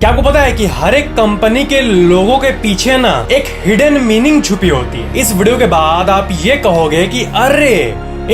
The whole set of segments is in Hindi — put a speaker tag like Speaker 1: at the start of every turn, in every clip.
Speaker 1: क्या आपको पता है कि हर एक कंपनी के लोगों के पीछे ना एक हिडन मीनिंग छुपी होती है। इस वीडियो के बाद आप ये कहोगे कि अरे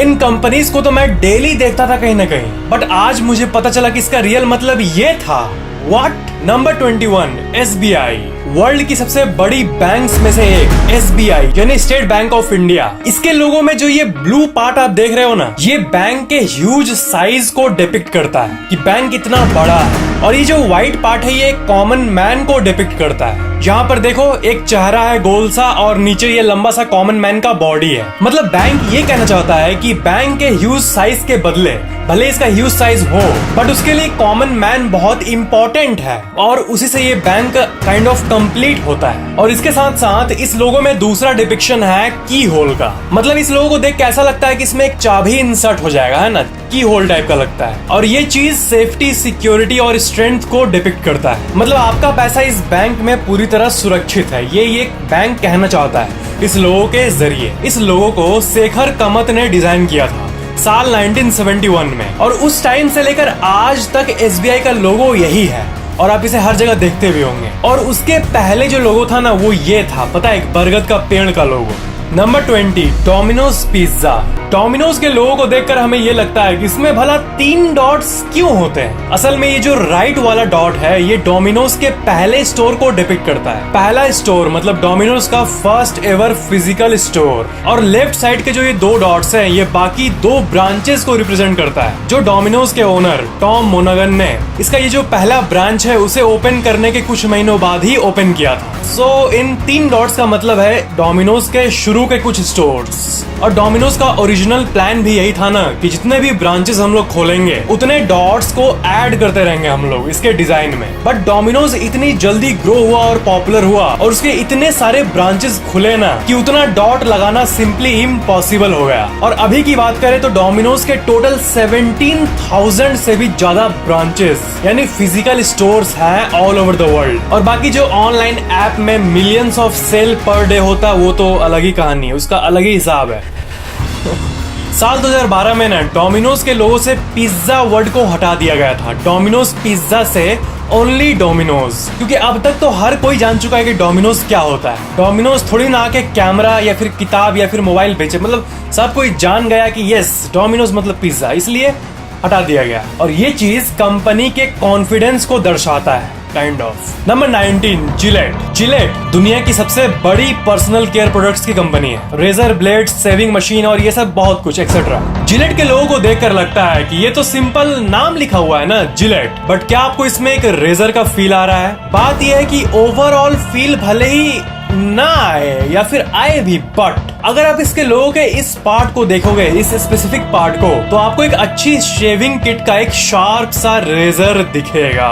Speaker 1: इन कंपनीज को तो मैं डेली देखता था कहीं ना कहीं, बट आज मुझे पता चला कि इसका रियल मतलब ये था। व्हाट? नंबर 21 SBI, वर्ल्ड की सबसे बड़ी बैंक्स में से एक SBI यानी स्टेट बैंक ऑफ इंडिया। इसके लोगों में जो ये ब्लू पार्ट आप देख रहे हो ना, ये बैंक के ह्यूज साइज को डिपिक्ट करता है कि बैंक इतना बड़ा है। और ये जो व्हाइट पार्ट है ये कॉमन मैन को डिपिक्ट करता है। यहाँ पर देखो एक चेहरा है गोल सा और नीचे ये लंबा सा कॉमन मैन का बॉडी है। मतलब बैंक ये कहना चाहता है कि बैंक के ह्यूज साइज के बदले भले इसका ह्यूज साइज हो, बट उसके लिए कॉमन मैन बहुत इंपॉर्टेंट है और उसी से ये बैंक काइंड ऑफ कंप्लीट होता है। और इसके साथ साथ इस लोगो में दूसरा डिपिक्शन है की होल का। मतलब इस लोगो को देख के ऐसा लगता है कि इसमें एक चाबी इंसर्ट हो जाएगा, है ना, की होल टाइप का लगता है। और ये चीज सेफ्टी, सिक्योरिटी और स्ट्रेंथ को डिपिक्ट करता है। मतलब आपका पैसा इस बैंक में पूरी तरह सुरक्षित है, ये बैंक कहना चाहता है इस लोगो के जरिए। इस लोगो को शेखर कमत ने डिजाइन किया था साल 1971 में, और उस टाइम से लेकर आज तक SBI का लोगो यही है और आप इसे हर जगह देखते भी होंगे। और उसके पहले जो लोगो था ना वो ये था, पता है, एक बरगद का पेड़ का logo. Number 20 Domino's pizza. Domino's के लोगों को देखकर हमें ये लगता है कि इसमें भला 3 डॉट्स क्यों होते हैं। असल में ये जो राइट वाला डॉट है ये डोमिनोज के पहले स्टोर को डिपिक्ट करता है। पहला स्टोर मतलब डोमिनोज का फर्स्ट एवर फिजिकल स्टोर। और लेफ्ट साइड के जो ये 2 डॉट्स हैं ये बाकी 2 ब्रांचेस को रिप्रेजेंट करता है जो डोमिनोज के ओनर टॉम मोनागन ने इसका ये जो पहला ब्रांच है उसे ओपन करने के कुछ महीनों बाद ही ओपन किया था। सो इन 3 डॉट्स का मतलब है डोमिनोज के शुरू के कुछ स्टोर्स। और डोमिनोज का ओरिजिनल प्लान भी यही था ना कि जितने भी ब्रांचेस हम लोग खोलेंगे उतने डॉट्स को ऐड करते रहेंगे हम लोग इसके डिजाइन में। बट डोमिनोज इतनी जल्दी ग्रो हुआ और पॉपुलर हुआ और उसके इतने सारे ब्रांचेस खुले ना कि उतना डॉट लगाना सिंपली इम्पॉसिबल हो गया। और अभी की बात करें तो डोमिनोज के टोटल 17,000 से भी ज्यादा ब्रांचेस यानी फिजिकल स्टोर्स हैं ऑल ओवर द वर्ल्ड। और बाकी जो ऑनलाइन ऐप में millions of sale per day होता है वो तो अलग ही कहानी है, उसका अलग ही हिसाब है। साल 2012 में ना डोमिनोज के लोगों से पिज्जा वर्ड को हटा दिया गया था। डोमिनोज पिज्जा से ओनली डोमिनोज, क्योंकि अब तक तो हर कोई जान चुका है कि डोमिनोज क्या होता है। डोमिनोज थोड़ी ना आके कैमरा या फिर किताब या फिर मोबाइल बेचे, मतलब सब कोई जान गया कि यस डोमिनोज मतलब पिज्जा, इसलिए हटा दिया गया। और ये चीज कंपनी के कॉन्फिडेंस को दर्शाता है kind of. Number 19 Gillette. Gillette दुनिया की सबसे बड़ी पर्सनल केयर प्रोडक्ट्स की कंपनी है। रेजर ब्लेड, सेविंग मशीन और ये सब बहुत कुछ एक्सेट्रा। जिलेट के लोगों को देखकर लगता है कि ये तो सिंपल नाम लिखा हुआ है ना जिलेट, बट क्या आपको इसमें एक रेजर का फील आ रहा है? बात यह है कि ओवरऑल फील भले ही ना आए या फिर आए भी, बट अगर आप इसके लोगों के इस पार्ट को देखोगे, इस स्पेसिफिक पार्ट को, तो आपको एक अच्छी शेविंग किट का एक शार्प सा रेजर दिखेगा।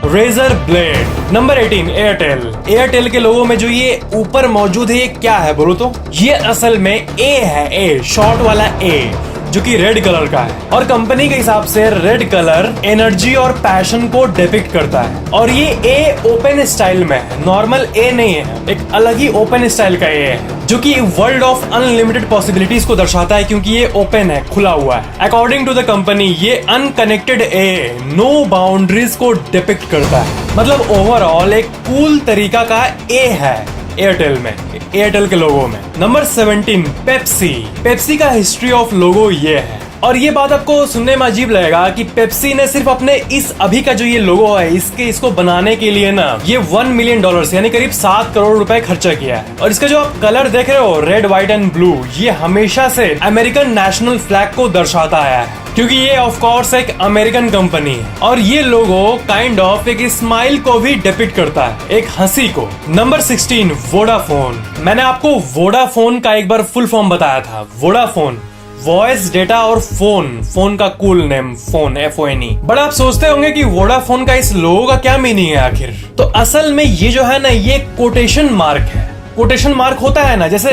Speaker 1: Razor blade. Number 18 Airtel. Airtel के लोगों में जो ये ऊपर मौजूद है ये क्या है बोलो तो? ये असल में ए है, ए शॉर्ट वाला ए, जो कि रेड कलर का है। और कंपनी के हिसाब से रेड कलर एनर्जी और पैशन को डिपिक्ट करता है। और ये ए ओपन स्टाइल में है, नॉर्मल ए नहीं है, एक अलग ही ओपन स्टाइल का ए है जो कि वर्ल्ड ऑफ अनलिमिटेड पॉसिबिलिटीज को दर्शाता है क्योंकि ये ओपन है, खुला हुआ है। अकॉर्डिंग टू द कंपनी ये अनकनेक्टेड ए, नो बाउंड्रीज को डिपिक्ट करता है। मतलब ओवरऑल एक कूल तरीका का ए है एयरटेल में, एयरटेल के लोगो में। Number 17 Pepsi. पेप्सी का हिस्ट्री ऑफ लोगो ये है। और ये बात आपको सुनने में अजीब लगेगा कि पेप्सी ने सिर्फ अपने इस अभी का जो ये लोगो है इसको बनाने के लिए ना ये $1 मिलियन यानी करीब 7 करोड़ रुपए खर्चा किया है। और इसका जो आप कलर देख रहे हो रेड, व्हाइट एंड ब्लू, ये हमेशा से अमेरिकन नेशनल फ्लैग को दर्शाता आया है क्योंकि ये ऑफ कोर्स एक अमेरिकन कंपनी है। और ये लोगो काइंड ऑफ एक स्माइल को भी डिपिक्ट करता है, एक हंसी को। Number 16 Vodafone. मैंने आपको वोडाफोन का एक बार फुल फॉर्म बताया था। वोडाफोन वॉइस, डेटा और फोन का cool name, phone FONE। But आप सोचते होंगे कि वोडाफोन का इस लोगो का क्या मीनिंग है आखिर? तो असल में ये जो है ना ये कोटेशन मार्क है। कोटेशन मार्क होता है ना, जैसे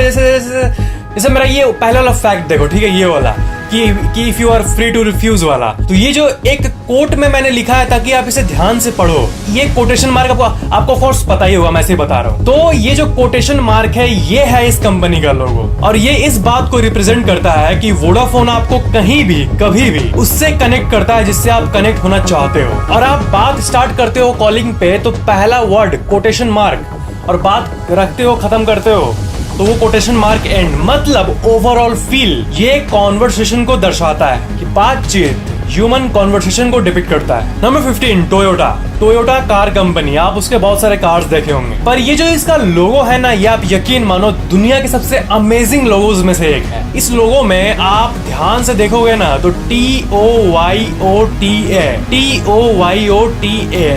Speaker 1: जैसे मेरा ये पहला वाला फैक्ट देखो, ठीक है, ये वाला कि if you are free to refuse वाला, तो ये जो एक कोट में मैंने लिखा है ताकि आप इसे ध्यान से पढ़ो, ये कोटेशन मार्क आपको कोर्स पता ही होगा, मैं ऐसे ही बता रहा हूँ। तो ये जो कोटेशन मार्क है ये है इस कंपनी का लोगो, और ये इस बात को रिप्रेजेंट करता है कि वोडाफोन आपको कहीं भी कभी भी उससे कनेक्ट करता है जिससे आप कनेक्ट होना चाहते हो। और आप बात स्टार्ट करते हो कॉलिंग पे तो पहला वर्ड कोटेशन मार्क, और बात रखते हो खत्म करते हो तो वो कोटेशन मार्क एंड, मतलब ओवरऑल फील। ये कॉन्वर्सेशन को दर्शाता है कि बातचीत ह्यूमन कॉन्वर्सेशन को डिपिक्ट करता है। Number 15, Toyota. Toyota car company, आप उसके बहुत सारे कार्स देखे होंगे, पर ये जो इसका लोगो है ना, ये आप यकीन मानो दुनिया के सबसे अमेजिंग लोगोज में से एक है। इस लोगो में आप ध्यान से देखोगे ना तो TOYOTA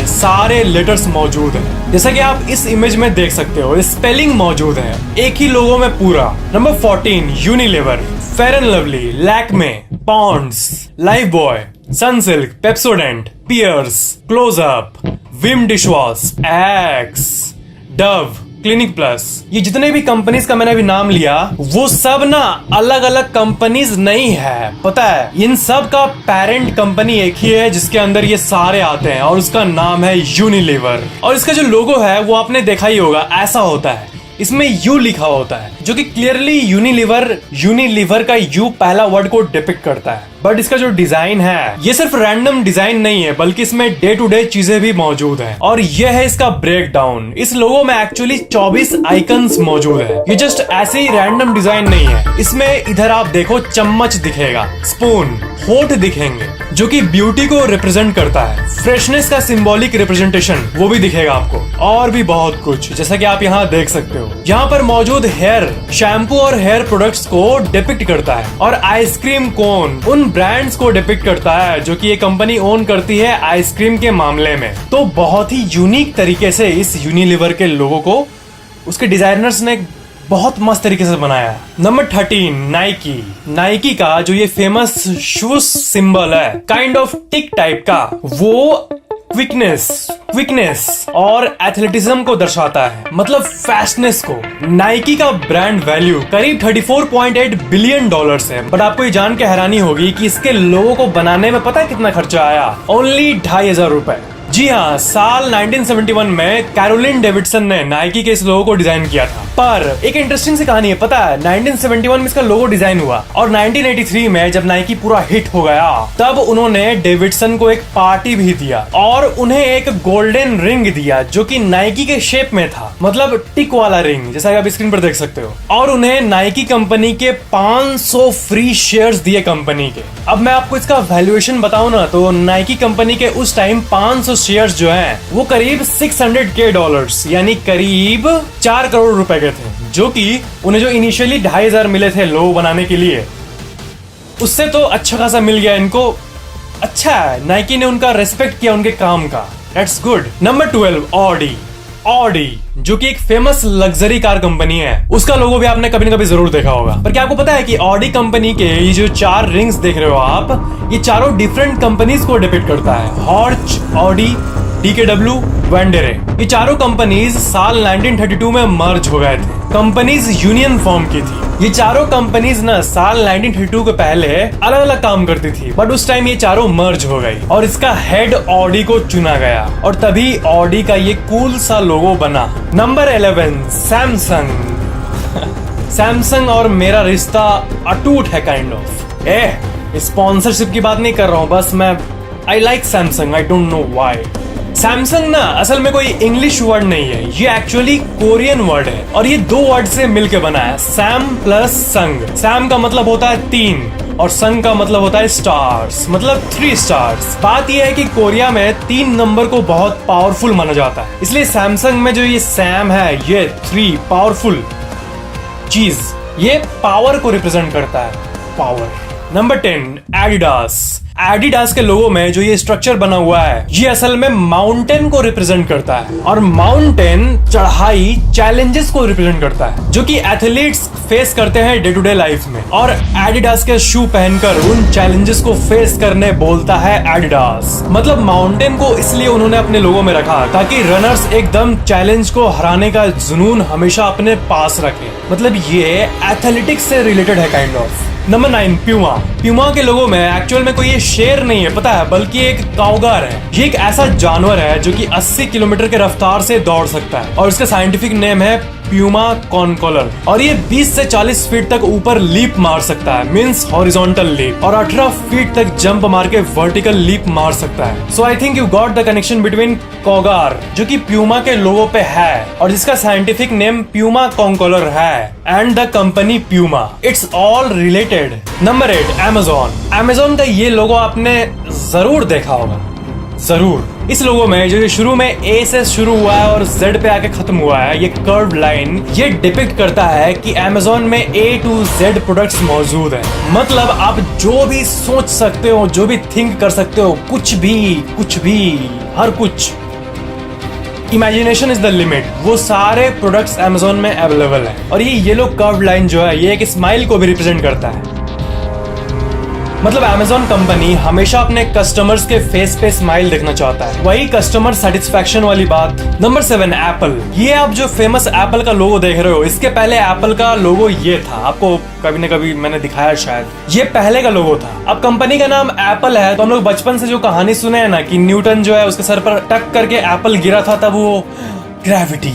Speaker 1: सारे लेटर्स मौजूद हैं, जैसा कि आप इस इमेज में देख सकते हो। स्पेलिंग मौजूद है एक ही लोगो में पूरा। Number 14, Unilever. Fair and Lovely, Lakme, Pond's, Lifebuoy, Sunsilk, Pepsodent, Pears, Closeup, Vim dishwash, Axe, Dove, Clinic Plus, ये जितने भी कंपनीज का मैंने अभी नाम लिया वो सब ना अलग अलग कंपनीज नहीं है, पता है। इन सब का पेरेंट कंपनी एक ही है जिसके अंदर ये सारे आते हैं, और उसका नाम है यूनिलीवर। और इसका जो लोगो है वो आपने देखा ही होगा, ऐसा होता है, इसमें यू लिखा होता है, जो कि क्लियरली यूनिलीवर का यू पहला वर्ड को डिपिक्ट करता है। बट इसका जो डिजाइन है ये सिर्फ रैंडम डिजाइन नहीं है, बल्कि इसमें डे टू डे चीजें भी मौजूद हैं। और यह है इसका ब्रेक डाउन। इस लोगो में एक्चुअली 24 आइकन्स मौजूद है। ये जस्ट ऐसे ही रैंडम डिजाइन नहीं है। इसमें इधर आप देखो चम्मच दिखेगा, स्पून, होठ दिखेंगे जो कि ब्यूटी को रिप्रेजेंट करता है, फ्रेशनेस का सिंबॉलिक रिप्रेजेंटेशन वो भी दिखेगा आपको, और भी बहुत कुछ, जैसा कि आप यहाँ देख सकते हो। यहाँ पर मौजूद हेयर शैम्पू और हेयर प्रोडक्ट्स को डिपिक्ट करता है, और आइसक्रीम कोन उन ब्रांड्स को डिपिक्ट करता है जो कि ये कंपनी ओन करती है आइसक्रीम के मामले में। तो बहुत ही यूनिक तरीके से इस यूनिलीवर के लोगो को उसके डिजाइनर्स ने बहुत मस्त तरीके से बनाया। Number 13, Nike. नाइकी का जो ये फेमस शूज सिंबल है, काइंड ऑफ टिक टाइप का, वो क्विकनेस और एथलेटिज्म को दर्शाता है, मतलब फास्टनेस को। नाइकी का ब्रांड वैल्यू करीब $34.8 बिलियन है। बट आपको ये जान के हैरानी होगी कि इसके लोगो को बनाने में पता है कितना खर्चा आया? ओनली $2,500। जी हाँ, साल 1971 में कैरोलिन डेविडसन ने नाइकी के इस लोगो को डिजाइन किया था। पर एक इंटरेस्टिंग सी कहानी है, पता है 1971 में इसका लोगो डिजाइन हुआ, और 1983 में जब नाइकी पूरा हिट हो गया तब उन्होंने डेविडसन को एक पार्टी भी दिया और उन्हें एक गोल्डन रिंग दिया जो कि नाइकी के शेप में था, मतलब टिक वाला रिंग, जैसा कि आप स्क्रीन पर देख सकते हो। और उन्हें नाइकी कंपनी के 500 फ्री शेयर्स दिए कंपनी के। अब मैं आपको इसका वैल्यूएशन बताऊं ना, तो नाइकी कंपनी के उस टाइम 500 शेयर्स जो हैं वो करीब $600K, यानी करीब 4 करोड़ रुपए के थे, जो कि उन्हें जो इनिशियली 2,500 मिले थे लोगो बनाने के लिए, उससे तो अच्छा खासा मिल गया इनको। अच्छा है, नाइकी ने उनका रेस्पेक्ट किया उनके काम का, दैट्स गुड। नंबर 12, ऑडी, जो कि एक फेमस लग्जरी कार कंपनी है। उसका लोगो भी आपने कभी न कभी जरूर देखा होगा। पर क्या आपको पता है कि ऑडी कंपनी के ये जो 4 रिंग्स देख रहे हो आप, ये चारों डिफरेंट कंपनीज को डिपिक्ट करता है। हॉर्च, ऑडी, DKW, वेंडेरे, ये चारों कंपनीज साल 1932 में मर्ज हो गए थे। कंपनीज यूनियन फॉर्म की थी। ये चारों कंपनीज ना साल 1932 के पहले अलग अलग काम करती थी, बट उस टाइम ये चारों मर्ज हो गई और इसका हेड ऑडी को चुना गया, और तभी ऑडी का ये कूल सा लोगो बना। Number 11, Samsung. सैमसंग और मेरा रिश्ता अटूट है, काइंड ऑफ। स्पॉन्सरशिप की बात नहीं कर रहा हूँ, बस मैं I like Samsung, I don't know why. Samsung ना असल में कोई इंग्लिश वर्ड नहीं है, ये एक्चुअली कोरियन वर्ड है, और ये 2 वर्ड से मिलकर बना है, सैम प्लस संग। सैम का मतलब होता है 3 और संग का मतलब होता है स्टार्स, मतलब 3 स्टार्स। बात यह है कि कोरिया में 3 नंबर को बहुत पावरफुल माना जाता है, इसलिए सैमसंग में जो ये सैम है, ये 3 पावरफुल चीज, ये पावर को रिप्रेजेंट करता है, पावर। Number 10, Adidas. एडिडास के लोगो में जो ये स्ट्रक्चर बना हुआ है ये असल में माउंटेन को रिप्रेजेंट करता है, और माउंटेन चढ़ाई चैलेंजेस को रिप्रेजेंट करता है जो कि एथलीट्स फेस करते हैं डे टू डे लाइफ में, और एडिडास के शू पहनकर उन चैलेंजेस को फेस करने बोलता है एडिडास। मतलब माउंटेन को इसलिए उन्होंने अपने लोगो में रखा ताकि रनर्स एकदम चैलेंज को हराने का जुनून हमेशा अपने पास रखें। मतलब ये एथलेटिक्स से रिलेटेड है kind of. Number 9, Puma. Puma के लोगों में एक्चुअल में कोई ये शेर नहीं है पता है, बल्कि एक काउगार है। ये एक ऐसा जानवर है जो कि 80 किलोमीटर के रफ्तार से दौड़ सकता है, और इसका साइंटिफिक नेम है प्यूमा कॉनकोलर, और ये 20 से 40 फीट तक ऊपर लीप मार सकता है, मींस हॉरिजॉन्टल लीप, और 18 फीट तक जंप मार के वर्टिकल लीप मार सकता है। So I think you got the connection between cougar जो कि प्यूमा के लोगो पे है और जिसका साइंटिफिक नेम प्यूमा कॉनकोलर है, and the company Puma. It's all related. Number 8, Amazon. Amazon का ये लोगो आपने जरूर देखा होगा, जरूर। इस लोगो में जो ये शुरू में ए से शुरू हुआ है और जेड पे आके खत्म हुआ है, ये कर्व लाइन ये डिपिक्ट करता है कि अमेज़न में ए टू जेड प्रोडक्ट्स मौजूद हैं। मतलब आप जो भी सोच सकते हो, जो भी थिंक कर सकते हो, कुछ भी, हर कुछ, इमेजिनेशन इज द लिमिट, वो सारे प्रोडक्ट्स अमेज़न में अवेलेबल है। और ये येलो कर्व लाइन जो है ये एक स्माइल को भी रिप्रेजेंट करता है। मतलब अमेज़न कंपनी हमेशा अपने कस्टमर्स के फेस पे स्माइल देखना चाहता है, वही कस्टमर सेटिस्फैक्शन वाली बात। Number 7, Apple. ये आप जो फेमस एप्पल का लोगो देख रहे हो, इसके पहले एप्पल का लोगो ये था, आपको कभी न कभी मैंने दिखाया शायद। ये पहले का लोगो था। अब कंपनी का नाम एप्पल है, तो हम लोग बचपन से जो कहानी सुने हैं ना कि न्यूटन जो है उसके सर पर टक करके एप्पल गिरा था, तब वो ग्रेविटी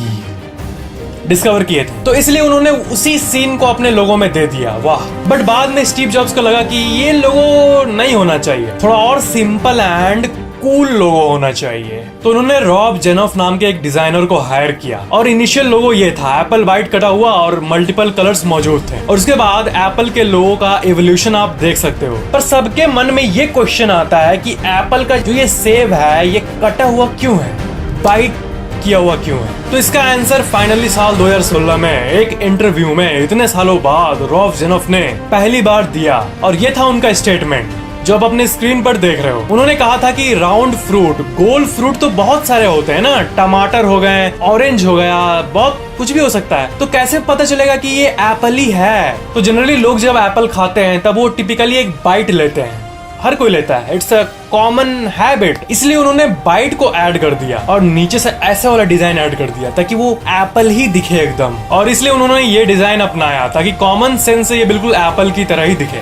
Speaker 1: डिस्कवर किए थे, तो इसलिए उन्होंने उसी सीन को अपने लोगो में दे दिया। वाह। बट बाद में स्टीव जॉब्स को लगा कि ये लोगो नहीं होना चाहिए, थोड़ा और सिंपल एंड कूल लोगो होना चाहिए, तो उन्होंने रॉब जेनॉफ नाम के एक डिजाइनर को हायर किया, और इनिशियल लोगो ये था, एप्पल वाइट कटा हुआ और मल्टीपल कलर्स मौजूद थे। और उसके बाद एप्पल के लोगो का एवोल्यूशन आप देख सकते हो। पर सबके मन में ये क्वेश्चन आता है कि एप्पल का जो ये सेब है ये कटा हुआ क्यों है, वाइट किया हुआ क्यों है? तो इसका आंसर फाइनली साल 2016 में एक इंटरव्यू में इतने सालों बाद रॉब जेनॉफ ने पहली बार दिया, और ये था उनका स्टेटमेंट जो आप अपने स्क्रीन पर देख रहे हो। उन्होंने कहा था कि राउंड फ्रूट, गोल फ्रूट तो बहुत सारे होते हैं ना, टमाटर हो गए, ऑरेंज हो गया, बहुत कुछ भी हो सकता है, तो कैसे पता चलेगा कि ये एप्पल ही है? तो जनरली लोग जब एप्पल खाते हैं तब वो टिपिकली एक बाइट लेते हैं, हर कोई लेता है, इट्स अ कॉमन हैबिट। इसलिए उन्होंने बाइट को ऐड कर दिया और नीचे से ऐसे वाला डिजाइन ऐड कर दिया ताकि वो एप्पल ही दिखे एकदम, और इसलिए उन्होंने ये डिजाइन अपनाया ताकि कॉमन सेंस से ये बिल्कुल एप्पल की तरह ही दिखे।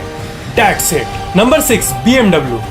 Speaker 1: That's it. Number 6, BMW।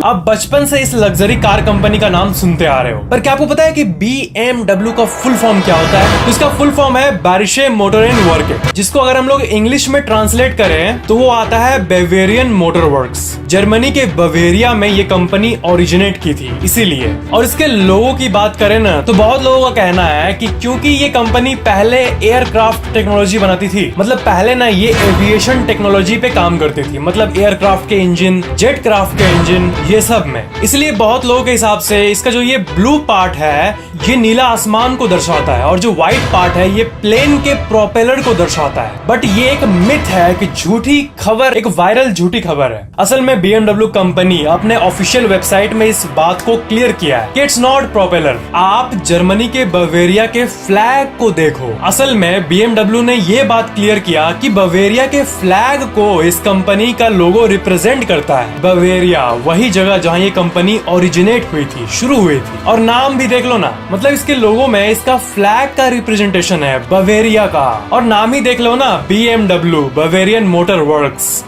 Speaker 1: अब बचपन से इस लग्जरी कार कंपनी का नाम सुनते आ रहे हो, पर क्या आपको पता है कि BMW का फुल फॉर्म क्या होता है? तो इसका फुल फॉर्म है बैरिशे मोटर एंड वर्क, जिसको अगर हम लोग इंग्लिश में ट्रांसलेट करें तो वो आता है बेवेरियन मोटर वर्क्स। जर्मनी के बवेरिया में ये कंपनी ओरिजिनेट की थी इसीलिए। और इसके लोगों की बात करें ना तो बहुत लोगों का कहना है कि क्योंकि ये कंपनी पहले एयरक्राफ्ट टेक्नोलॉजी बनाती थी, मतलब पहले ना ये एविएशन टेक्नोलॉजी पे काम करती थी, मतलब एयरक्राफ्ट के इंजन, जेट क्राफ्ट के इंजन, ये सब में। इसलिए बहुत लोगों के हिसाब से इसका जो ये ब्लू पार्ट है ये नीला आसमान को दर्शाता है, और जो व्हाइट पार्ट है ये प्लेन के प्रोपेलर को दर्शाता है। बट ये एक मिथ है कि झूठी खबर, एक वायरल झूठी खबर है। असल में BMW कंपनी अपने ऑफिशियल वेबसाइट में इस बात को क्लियर किया है कि इट्स नॉट प्रोपेलर। आप जर्मनी के बवेरिया के फ्लैग को देखो। असल में BMW ने ये बात क्लियर किया कि बवेरिया के फ्लैग को इस कंपनी का लोगो रिप्रेजेंट करता है। बवेरिया वही जगह जहाँ ये कंपनी ओरिजिनेट हुई थी, शुरू हुई थी, और नाम भी देख लो ना, मतलब इसके लोगो में इसका फ्लैग का रिप्रेजेंटेशन है बवेरिया का, और नाम ही देख लो ना, BMW Bavarian motor works.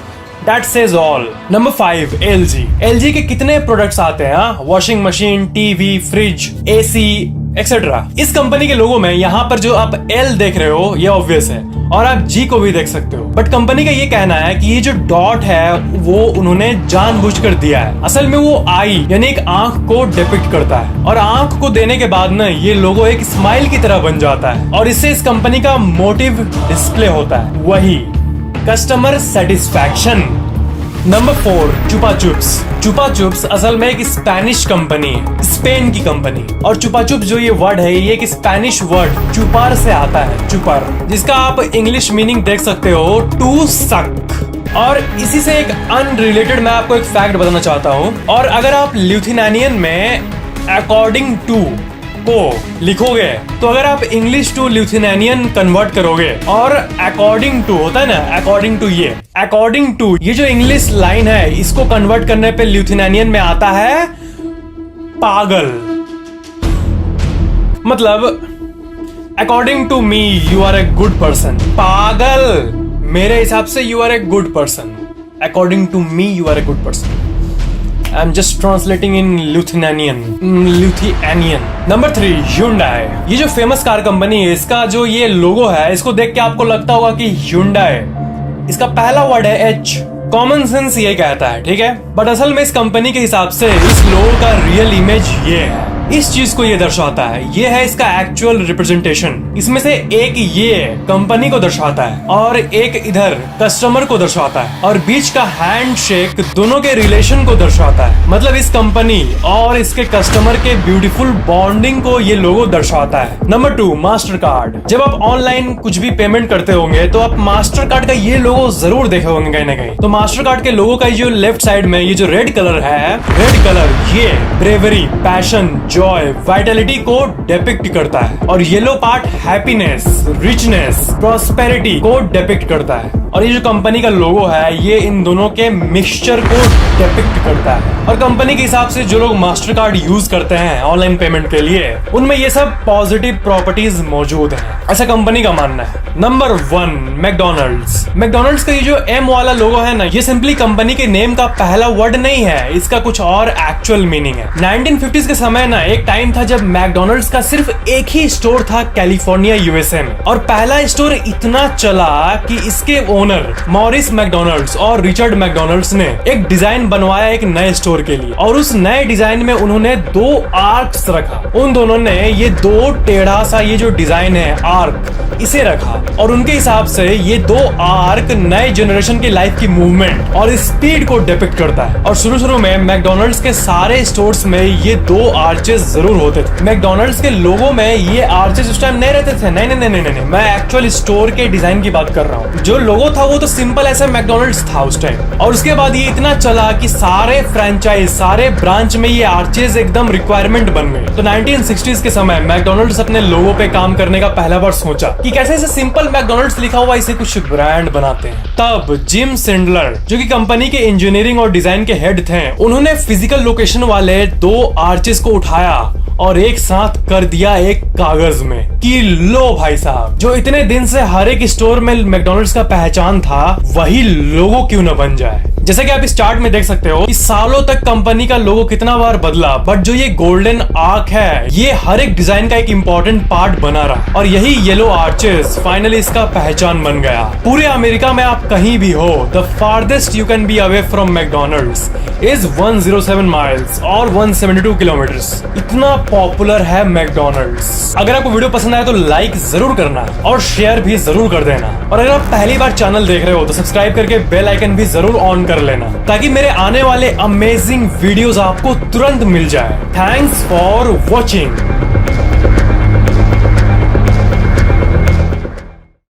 Speaker 1: That says all. Number 5, LG के कितने प्रोडक्ट्स आते हैं? Washing machine, TV, fridge, AC etcetera. इस कंपनी के लोगों में यहाँ पर जो आप L देख रहे हो ये ऑब्वियस है, और आप G को भी देख सकते हो। बट कंपनी का ये कहना है कि ये जो डॉट है वो उन्होंने जानबूझकर दिया है। असल में वो आई यानी एक आंख को डिपिक्ट करता है, और आंख को देने के बाद ना ये लोगो एक स्माइल की तरह बन जाता है, और इससे इस कंपनी का मोटिव डिस्प्ले होता है, वही कस्टमर सेटिस्फैक्शन। नंबर 4, चुपा चुप्स असल में एक स्पेनिश कंपनी है, स्पेन की कंपनी। और चुपा चुप्स जो ये वर्ड है ये एक स्पेनिश वर्ड चुपार से आता है, चुपर, जिसका आप इंग्लिश मीनिंग देख सकते हो टू सक। और इसी से एक अनरिलेटेड मैं आपको एक फैक्ट बताना चाहता हूं। और अगर आप लिथुआनियन में अकॉर्डिंग टू को लिखोगे तो अगर आप इंग्लिश टू लिथुआनियन कन्वर्ट करोगे और अकॉर्डिंग टू होता है ना, अकॉर्डिंग टू ये जो इंग्लिश लाइन है इसको कन्वर्ट करने पे लिथुआनियन में आता है पागल। मतलब according to me you are a good person. पागल मेरे हिसाब से you are a good person. According to me you are a good person. I am just translating in Lithuanian. Number 3, Hyundai। ये जो फेमस कार कंपनी है इसका जो ये लोगो है इसको देख के आपको लगता होगा कि Hyundai, इसका पहला वर्ड है H। कॉमन सेंस ये कहता है, ठीक है, बट असल में इस कंपनी के हिसाब से इस लोगो का रियल इमेज ये है, इस चीज को ये दर्शाता है, ये है इसका एक्चुअल रिप्रेजेंटेशन। इसमें से एक ये कंपनी को दर्शाता है और एक इधर कस्टमर को दर्शाता है और बीच का हैंड शेक दोनों के रिलेशन को दर्शाता है। मतलब इस कंपनी और इसके कस्टमर के ब्यूटीफुल बॉन्डिंग को ये लोगो दर्शाता है। Number 2, master card. जब आप ऑनलाइन कुछ भी पेमेंट करते होंगे तो आप मास्टर कार्ड का ये लोगो जरूर देखे होंगे कहीं ना कहीं। तो मास्टर कार्ड के लोगो का जो लेफ्ट साइड में ये जो रेड कलर है, रेड कलर ये ब्रेवरी, पैशन, जॉय, वाइटलिटी को डिपिक्ट करता है और yellow part happiness, richness, prosperity को डिपिक्ट करता है। और ये जो कंपनी का लोगो है ये इन दोनों के मिक्सचर को डिपिक्ट करता है। और कंपनी के हिसाब से जो लोग मास्टर कार्ड यूज करते हैं ऑनलाइन पेमेंट के लिए उनमें ये सब पॉजिटिव प्रॉपर्टीज मौजूद हैं, ऐसा कंपनी का मानना है। Number 1, McDonald's. मैकडोनल्ड्स का ये जो एम वाला लोगो है ना, ये सिंपली कंपनी के नेम का पहला वर्ड नहीं है, इसका कुछ और एक्चुअल मीनिंग है। 1950s के समय ना एक टाइम था जब मैकडोनल्ड्स का सिर्फ एक ही स्टोर था कैलिफोर्निया यूएसए में और पहला स्टोर इतना चला कि इसके ओनर मॉरिस मैकडोनल्ड्स और रिचर्ड मैकडोनल्ड्स ने एक डिजाइन बनवाया एक नए स्टोर के लिए और उस नए डिजाइन में उन्होंने 2 आर्क्स रखा। उन दोनों ने ये 2 टेढ़ा सा ये जो डिजाइन है आर्क इसे रखा और उनके हिसाब से ये 2 आर्क नए जनरेशन की लाइफ की मूवमेंट और स्पीड को डिपिक्ट करता है। और शुरू में मैकडोनल्ड्स के सारे स्टोर्स में ये 2 आर्चेस जरूर होते थे। मैकडोनल्ड्स के लोगों में ये आर्चेस उस टाइम नहीं रहते थे, नहीं, मैं एक्चुअल स्टोर के डिजाइन की बात कर रहा हूँ। जो लोगो था वो तो सिंपल ऐसा मैकडोनल्ड्स था उस टाइम और उसके बाद ये इतना चला कि सारे फ्रेंचाइज, सारे ब्रांच में ये आर्चेस एकदम रिक्वायरमेंट बन गए। तो 1960s के समय मैकडोनल्ड्स अपने लोगो पे काम करने का पहला बार सोचा कि कैसे ऐसे सिंपल मैकडोनल्ड्स लिखा हुआ इसे कुछ ब्रांड बनाते हैं। तब जिम सिंडलर जो कि कंपनी के इंजीनियरिंग और डिजाइन के हेड थे, उन्होंने फिजिकल लोकेशन वाले 2 आर्चेस को उठाया और एक साथ कर दिया एक कागज में कि लो भाई साहब, जो इतने दिन से हर एक स्टोर में मैकडोनल्ड्स का पहचान था वही लोगो क्यों न बन जाए। जैसे कि आप इस चार्ट में देख सकते हो कि सालों तक कंपनी का लोगो कितना बार बदला, बट जो ये गोल्डन आर्क है ये हर एक डिजाइन का एक इंपॉर्टेंट पार्ट बना रहा और यही येलो आर्चेस फाइनली इसका पहचान बन गया। पूरे अमेरिका में आप कहीं भी हो, the farthest you can be away from McDonald's is 107 miles और 172 किलोमीटर्स। इतना पॉपुलर है मैकडोनल्ड्स। अगर आपको वीडियो पसंद आया तो लाइक जरूर करना और शेयर भी जरूर कर देना और अगर आप पहली बार चैनल देख रहे हो तो सब्सक्राइब करके बेल आइकन भी जरूर ऑन कर लेना ताकि मेरे आने वाले अमेजिंग वीडियोस आपको तुरंत मिल जाए। Thanks for watching.